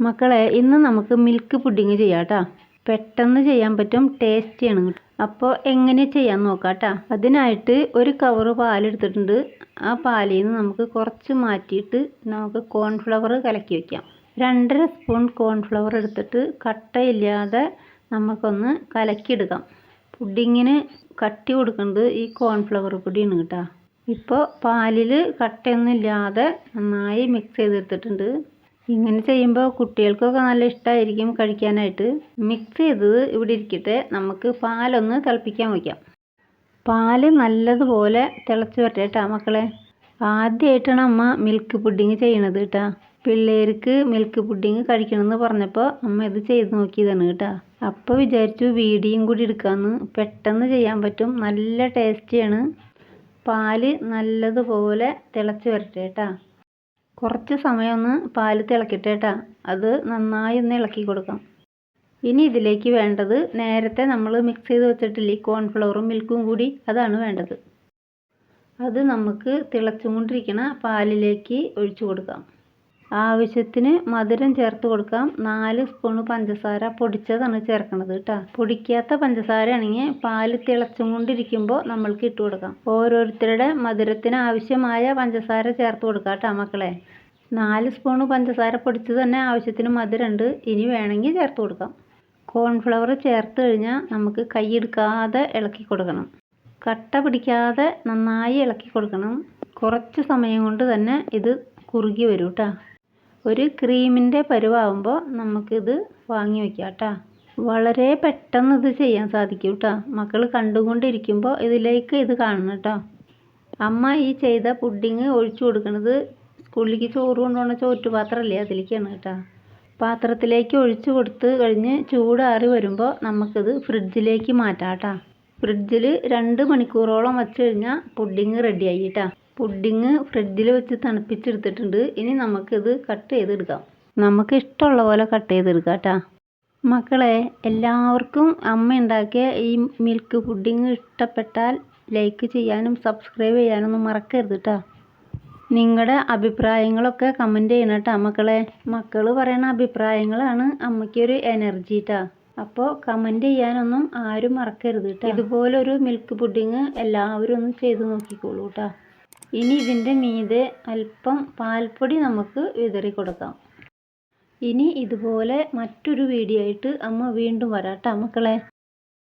മക്കളെ, ഇന്ന് നമുക്ക് മിൽക്ക് പുഡിങ് ചെയ്യാം കേട്ടോ. പെട്ടെന്ന് ചെയ്യാൻ പറ്റും, ടേസ്റ്റിയാണ്. അപ്പോൾ എങ്ങനെ ചെയ്യാൻ നോക്കാം കേട്ടോ. അതിനായിട്ട് ഒരു കവറ് പാലെടുത്തിട്ടുണ്ട്. ആ പാലിൽ നിന്ന് നമുക്ക് കുറച്ച് മാറ്റിയിട്ട് നമുക്ക് കോൺഫ്ലവർ കലക്കി വയ്ക്കാം. 2.5 സ്പൂൺ കോൺഫ്ലവർ എടുത്തിട്ട് കട്ടയില്ലാതെ നമുക്കൊന്ന് കലക്കിയെടുക്കാം. പുഡിങ്ങിന് കട്ടി കൊടുക്കുന്നത് ഈ കോൺഫ്ലവർ പൊടിയാണ് കേട്ടോ. ഇപ്പോൾ പാലിൽ കട്ടയൊന്നും ഇല്ലാതെ നന്നായി മിക്സ് ചെയ്തെടുത്തിട്ടുണ്ട്. ഇങ്ങനെ ചെയ്യുമ്പോൾ കുട്ടികൾക്കൊക്കെ നല്ല ഇഷ്ടമായിരിക്കും കഴിക്കാനായിട്ട്. മിക്സ് ചെയ്തത് ഇവിടെ ഇരിക്കട്ടെ, നമുക്ക് പാലൊന്ന് തിളപ്പിക്കാൻ വയ്ക്കാം. പാല് നല്ലതുപോലെ തിളച്ച് വരട്ടെ കേട്ടോ മക്കളെ. ആദ്യമായിട്ടാണ് അമ്മ മിൽക്ക് പുഡിങ് ചെയ്യണത് കേട്ടോ. പിള്ളേർക്ക് മിൽക്ക് പുഡിങ് കഴിക്കണമെന്ന് പറഞ്ഞപ്പോൾ അമ്മ ഇത് ചെയ്ത് നോക്കിയതാണ് കേട്ടോ. അപ്പോൾ വിചാരിച്ചു വീഡിയോയും കൂടി എടുക്കാമെന്ന്. പെട്ടെന്ന് ചെയ്യാൻ പറ്റും, നല്ല ടേസ്റ്റിയാണ്. പാല് നല്ലതുപോലെ തിളച്ച് വരട്ടെ കേട്ടോ. കുറച്ച് സമയം ഒന്ന് പാല് തിളക്കട്ടെ കേട്ടോ. അത് നന്നായി ഒന്ന് ഇളക്കി കൊടുക്കാം. ഇനി ഇതിലേക്ക് വേണ്ടത് നേരത്തെ നമ്മൾ മിക്സ് ചെയ്ത് വെച്ചിട്ടില്ലേ കോൺഫ്ലവറും മിൽക്കും കൂടി, അതാണ് വേണ്ടത്. അത് നമുക്ക് തിളച്ചുകൊണ്ടിരിക്കണ പാലിലേക്ക് ഒഴിച്ചു കൊടുക്കാം. ആവശ്യത്തിന് മധുരം ചേർത്ത് കൊടുക്കാം. 4 സ്പൂൺ പഞ്ചസാര പൊടിച്ചതാണ് ചേർക്കണത് കേട്ടോ. പൊടിക്കാത്ത പഞ്ചസാര ആണെങ്കിൽ പാല് തിളച്ചുകൊണ്ടിരിക്കുമ്പോൾ നമ്മൾക്ക് ഇട്ട് കൊടുക്കാം. ഓരോരുത്തരുടെ മധുരത്തിന് ആവശ്യമായ പഞ്ചസാര ചേർത്ത് കൊടുക്കാം കേട്ടോ മക്കളെ. 4 സ്പൂൺ പഞ്ചസാര പൊടിച്ചത് തന്നെ ആവശ്യത്തിന് മധുരമുണ്ട്. ഇനി വേണമെങ്കിൽ ചേർത്ത് കൊടുക്കാം. കോൺഫ്ലവർ ചേർത്ത് കഴിഞ്ഞാൽ നമുക്ക് കൈയെടുക്കാതെ ഇളക്കി കൊടുക്കണം. കട്ട പിടിക്കാതെ നന്നായി ഇളക്കി കൊടുക്കണം. കുറച്ച് സമയം കൊണ്ട് തന്നെ ഇത് കുറുകി വരും കേട്ടോ. ഒരു ക്രീമിൻ്റെ പരുവാകുമ്പോൾ നമുക്കിത് വാങ്ങി വയ്ക്കാം കേട്ടോ. വളരെ പെട്ടെന്ന് ഇത് ചെയ്യാൻ സാധിക്കും കേട്ടോ. മക്കൾ കണ്ടുകൊണ്ടിരിക്കുമ്പോൾ ഇതിലേക്ക് ഇത് കാണണം കേട്ടോ. അമ്മ ഈ ചെയ്ത പുഡിങ് ഒഴിച്ചു കൊടുക്കുന്നത് സ്കൂളിലേക്ക് ചോറ് കൊണ്ടുപോകുന്ന ചോറ്റുപാത്രമല്ലേ, അതിലേക്കാണ് കേട്ടോ. പാത്രത്തിലേക്ക് ഒഴിച്ചു കൊടുത്ത് കഴിഞ്ഞ് ചൂടാറി വരുമ്പോൾ നമുക്കിത് ഫ്രിഡ്ജിലേക്ക് മാറ്റാം കേട്ടോ. ഫ്രിഡ്ജിൽ 2 മണിക്കൂറോളം വെച്ച് കഴിഞ്ഞാൽ പുഡിങ് റെഡിയായി കേട്ടോ. പുഡിങ് ഫ്രിഡ്ജിൽ വെച്ച് തണുപ്പിച്ചെടുത്തിട്ടുണ്ട്. ഇനി നമുക്കിത് കട്ട് ചെയ്തെടുക്കാം. നമുക്ക് ഇഷ്ടമുള്ള പോലെ കട്ട് ചെയ്തെടുക്കാം കേട്ടോ. മക്കളെ, എല്ലാവർക്കും അമ്മ ഉണ്ടാക്കിയ ഈ മിൽക്ക് പുഡിങ് ഇഷ്ടപ്പെട്ടാൽ ലൈക്ക് ചെയ്യാനും സബ്സ്ക്രൈബ് ചെയ്യാനൊന്നും മറക്കരുത് കേട്ടോ. നിങ്ങളുടെ അഭിപ്രായങ്ങളൊക്കെ കമൻറ്റ് ചെയ്യണം കേട്ടോ മക്കളെ. മക്കൾ പറയുന്ന അഭിപ്രായങ്ങളാണ് അമ്മയ്ക്കൊരു എനർജി കേട്ടോ. അപ്പോൾ കമൻറ്റ് ചെയ്യാനൊന്നും ആരും മറക്കരുത് കേട്ടോ. ഇതുപോലൊരു മിൽക്ക് പുഡിങ് എല്ലാവരും ഒന്ന് ചെയ്ത് നോക്കിക്കോളൂ കേട്ടോ. ഇനി ഇതിൻ്റെ മീതെ അല്പം പാൽപ്പൊടി നമുക്ക് വിതറി കൊടുക്കാം. ഇനി ഇതുപോലെ മറ്റൊരു വീഡിയോ ആയിട്ട് അമ്മ വീണ്ടും വരാം കേട്ടോ മക്കളെ.